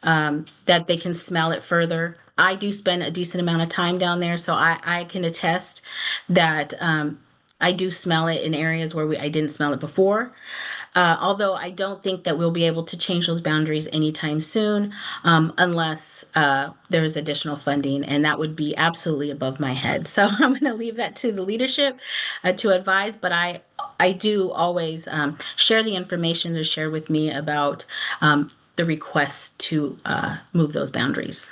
that they can smell it further. I do spend a decent amount of time down there, so I can attest that I do smell it in areas where I didn't smell it before. Although I don't think that we'll be able to change those boundaries anytime soon, unless there is additional funding, and that would be absolutely above my head. So I'm going to leave that to the leadership to advise, but I do always share the information to share with me about the request to move those boundaries.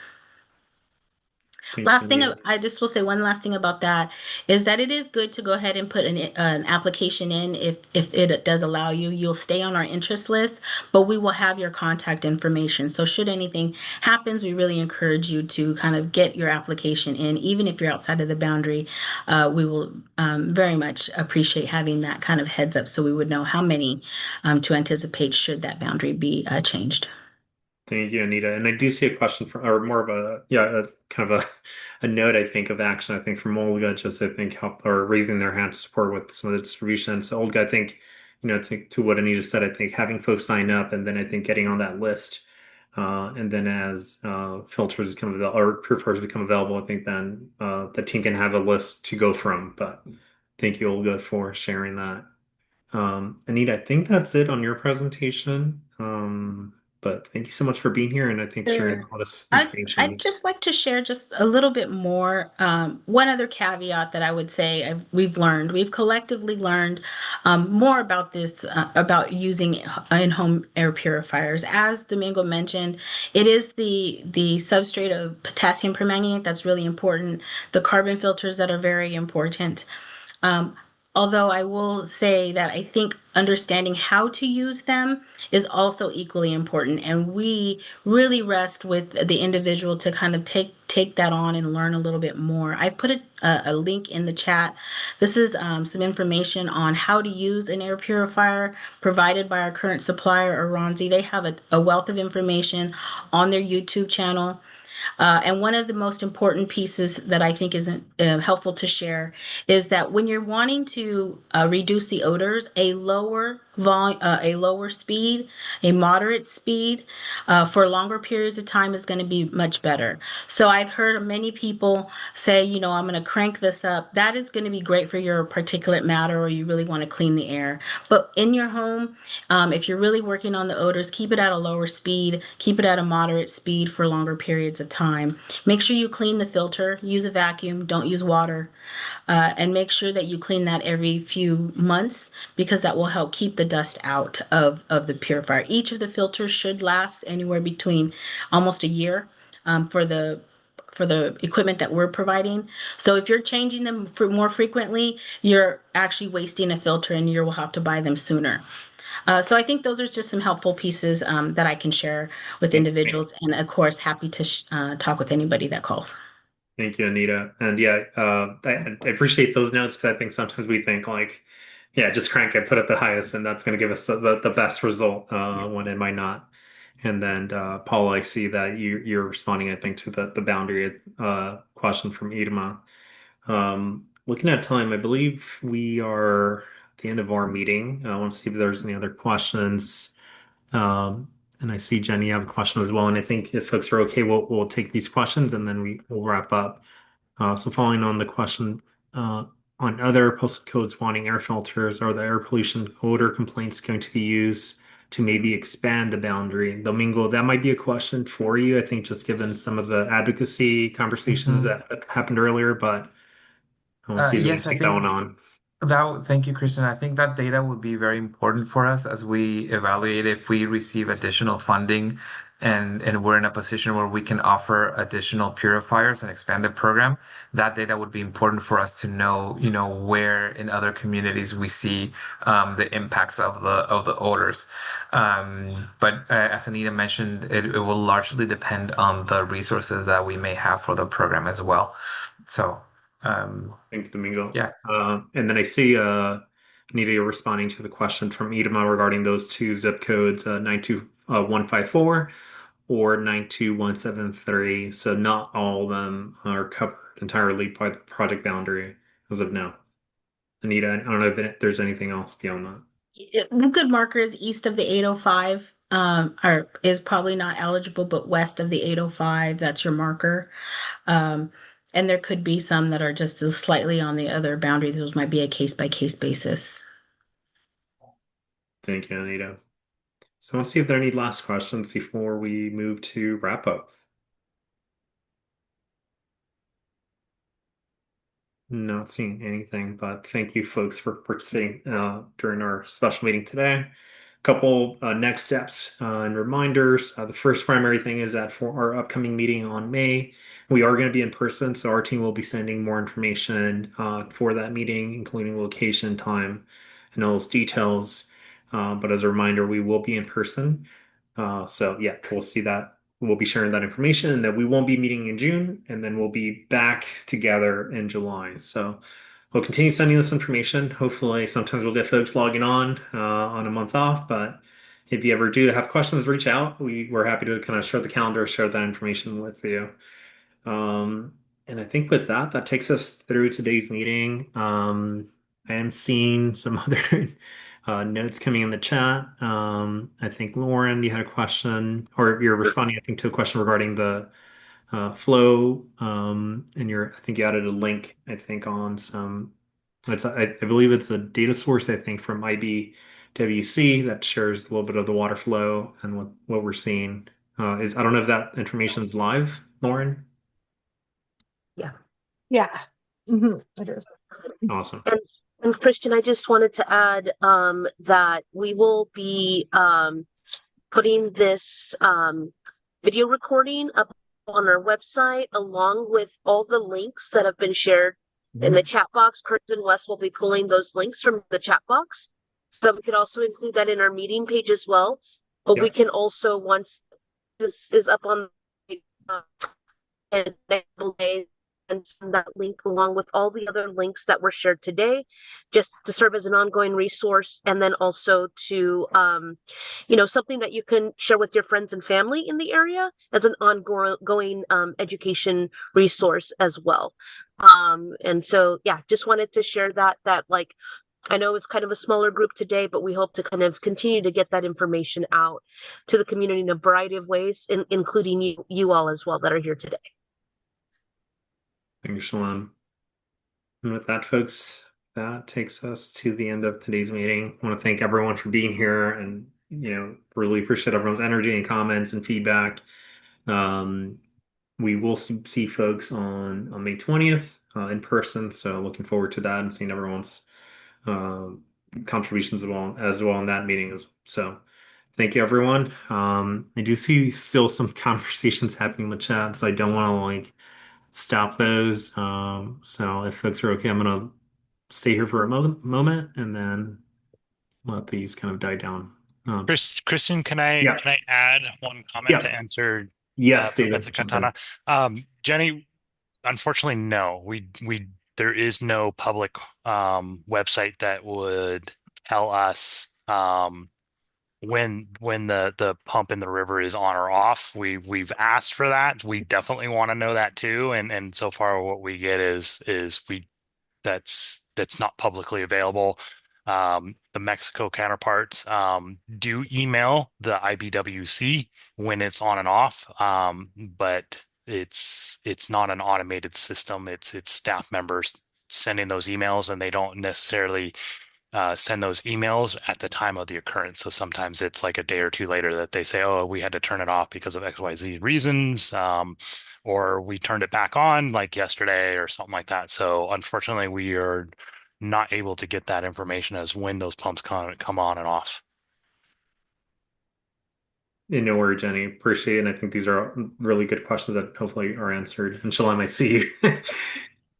Last thing, I just will say one last thing about that is that it is good to go ahead and put an application in if it does allow you. You'll stay on our interest list, but we will have your contact information. So should anything happens, we really encourage you to kind of get your application in, even if you're outside of the boundary. We will very much appreciate having that kind of heads up so we would know how many to anticipate should that boundary be changed. Thank you, Anita. And I do see a question or more of a kind of a note, I think, of action, I think, from Olga, just I think help or raising their hand to support with some of the distribution. So Olga, I think, to what Anita said, I think having folks sign up and then I think getting on that list, and then as filters become available or prefers become available, I think then the team can have a list to go from. But thank you, Olga, for sharing that. Anita, I think that's it on your presentation. But thank you so much for being here and I think sharing all this information. I'd just like to share just a little bit more. One other caveat that I would say we've collectively learned more about this, about using in-home air purifiers. As Domingo mentioned, it is the substrate of potassium permanganate that's really important, the carbon filters that are very important. Although I will say that I think understanding how to use them is also equally important. And we really rest with the individual to kind of take that on and learn a little bit more. I put a link in the chat. This is some information on how to use an air purifier provided by our current supplier, Aronzi. They have a wealth of information on their YouTube channel. And one of the most important pieces that I think is helpful to share is that when you're wanting to reduce the odors, a lower speed, a moderate speed for longer periods of time is going to be much better. So I've heard many people say, you know, I'm going to crank this up. That is going to be great for your particulate matter, or you really want to clean the air. But in your home, if you're really working on the odors, keep it at a lower speed, keep it at a moderate speed for longer periods of time. Make sure you clean the filter, use a vacuum, don't use water, and make sure that you clean that every few months because that will help keep the dust out of the purifier. Each of the filters should last anywhere between almost a year for the equipment that we're providing. So if you're changing them for more frequently, you're actually wasting a filter and you will have to buy them sooner. So I think those are just some helpful pieces that I can share with individuals, and of course, happy to talk with anybody that calls. Thank you, Anita. And yeah, I appreciate those notes because I think sometimes we think like, yeah, just crank it, put it the highest, and that's going to give us the best result when it might not. And then Paul, I see that you're responding, I think, to the boundary question from Irma. Looking at time, I believe we are at the end of our meeting. I want to see if there's any other questions. And I see Jenny, you have a question as well. And I think if folks are okay, we'll take these questions and then we'll wrap up. So following on the question on other postal codes wanting air filters, are the air pollution odor complaints going to be used to maybe expand the boundary? Domingo, that might be a question for you, I think, just given some of the advocacy conversations that happened earlier, but I want to see if we can Yes, I take that one think on. thank you, Christian. I think that data would be very important for us as we evaluate if we receive additional funding and we're in a position where we can offer additional purifiers and expand the program. That data would be important for us to know, you know, where in other communities we see the impacts of the odors. But as Anita mentioned, it will largely depend on the resources that we may have for the program as well. So. Thank you, Domingo. Yeah. And then I see Anita, you're responding to the question from Idema regarding those two zip codes, 92154 or 92173. So not all of them are covered entirely by the project boundary as of now. Anita, I don't know if there's anything else beyond that. Good markers east of the 805 is probably not eligible, but west of the 805, that's your marker. And there could be some that are just slightly on the other boundaries. Those might be a case by case basis. Thank you, Anita. So let's see if there are any last questions before we move to wrap up. Not seeing anything, but thank you folks for participating during our special meeting today. A couple next steps and reminders. The first primary thing is that for our upcoming meeting on May, we are going to be in person, so our team will be sending more information for that meeting, including location, time, and all those details. But as a reminder, we will be in person. So yeah, we'll see that. We'll be sharing that information, and that we won't be meeting in June, and then we'll be back together in July. So we'll continue sending this information. Hopefully, sometimes we'll get folks logging on a month off, but if you ever do have questions, reach out. We're happy to kind of share the calendar, share that information with you. And I think with that, that takes us through today's meeting. I am seeing some other notes coming in the chat. I think Lauren, you had a question, or you're responding, I think, to a question regarding the flow. And I think you added a link, I think, on some. I believe it's a data source, I think, from IBWC that shares a little bit of the water flow and what we're seeing. I don't know if that information is live, Lauren. Yeah. It is. Awesome. And Christian, I just wanted to add that we will be putting this video recording up on our website along with all the links that have been shared in the chat box. Chris and Wes will be pulling those links from the chat box. So we could also include that in our meeting page as well. But we can also, once this is up on and and send that link along with all the other links that were shared today, just to serve as an ongoing resource, and then also to something that you can share with your friends and family in the area as an ongoing education resource as well. And so just wanted to share that like I know it's kind of a smaller group today, but we hope to kind of continue to get that information out to the community in a variety of ways, including you all as well that are here today. Thank you, Shalom. And with that, folks, that takes us to the end of today's meeting. I want to thank everyone for being here, and really appreciate everyone's energy and comments and feedback. We will see folks on May 20th in person, so looking forward to that and seeing everyone's contributions as well in that meeting. So thank you, everyone. I do see still some conversations happening in the chat, so I don't want to stop those. So if folks are okay, I'm gonna stay here for a moment and then let these kind of die down. Christian, can I add one comment to answer David. Quintana? Jenny, unfortunately, no. There is no public website that would tell us when the pump in the river is on or off. We've asked for that. We definitely want to know that too. And so far what we get is that's not publicly available. The Mexico counterparts do email the IBWC when it's on and off, but it's not an automated system. It's staff members sending those emails, and they don't necessarily send those emails at the time of the occurrence. So sometimes it's like a day or two later that they say, oh, we had to turn it off because of XYZ reasons, or we turned it back on like yesterday or something like that. So unfortunately, we are not able to get that information as when those pumps come on and off. No worry, Jenny. Appreciate it. And I think these are really good questions that hopefully are answered. And Shalom, I see you.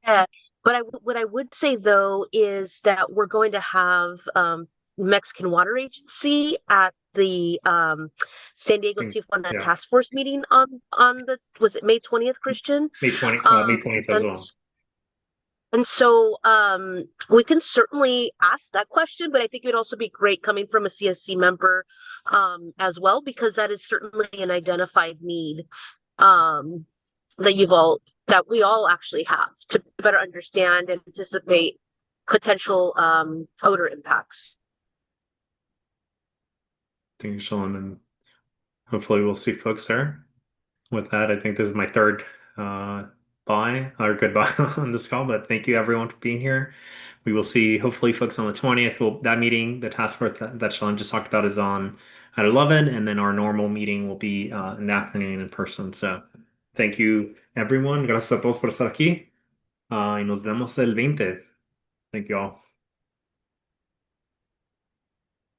Yeah. But what I would say, though, is that we're going to have Mexican Water Agency at the San Diego Tijuana Task Force meeting on was it May 20th, Christian? May 20th as well. And so we can certainly ask that question, but I think it would also be great coming from a CSC member as well, because that is certainly an identified need that we all actually have to better understand and anticipate potential odor impacts. Thank you, Shalom, and hopefully we'll see folks there. With that, I think this is my third goodbye on this call, but thank you everyone for being here. We will see hopefully folks on the 20th. That meeting, the task force that Shalom just talked about, is on at 11, and then our normal meeting will be in the afternoon in person. So thank you everyone. Gracias a todos por estar aquí. Y nos vemos el 20. Thank you all.